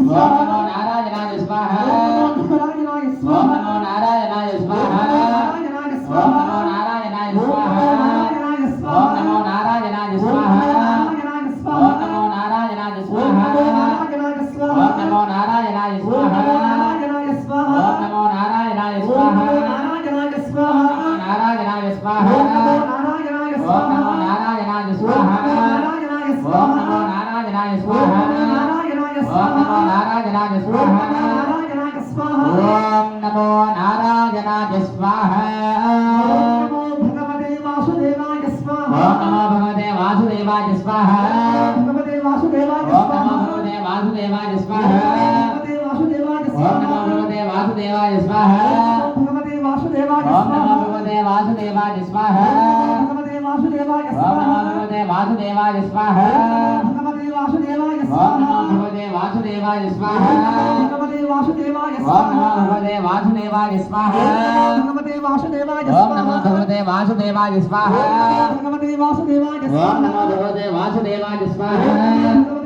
नारायणाय स्वाहा ओम नमो नारायणाय स्वाहा ओम नमो नारायणाय स्वाहा ओम नमो नारायणाय स्वाहा ओम नमो नारायणाय स्वाहा ओम नमो नारायणाय स्वाहा ओम नमो नारायणाय स्वाहा नारायणाय स्वाहा ओम नमो नारायणाय स्वाहा ओम नमो नारायणाय स्वाहा ओम नमो नारायणाय स्वाहा ओम नमो नारायणाय स्वाहा भगवते वासुदेवाय स्वाहा ओम नमो भगवते वासुदेवाय स्वाहा भगवते वासुदेवाय ओम नमो भगवते वासुदेवाय स्वाहा भगवते वासुदेवाय ओम नमो भगवते वासुदेवाय स्वाहा भगवते वासुदेवाय ओम नमो भगवते वासुदेवाय स्वाहा भगवते वासुदेवाय ओम नमो भगवते वासुदेवाय स्वाहा भगवते वासुदेवाय ओम नमो भगवते वासुदेवाय स्वाहा भगवते वासुदेवाय ओम नमो भगवते वासुदेवाय स्वाहा भगवते वासुदेवाय ओम नमो भगवते वासुदेवाय स्वाहा भगवते वासुदेवाय ओम नमो भगवते वासुदेवाय स्वाहा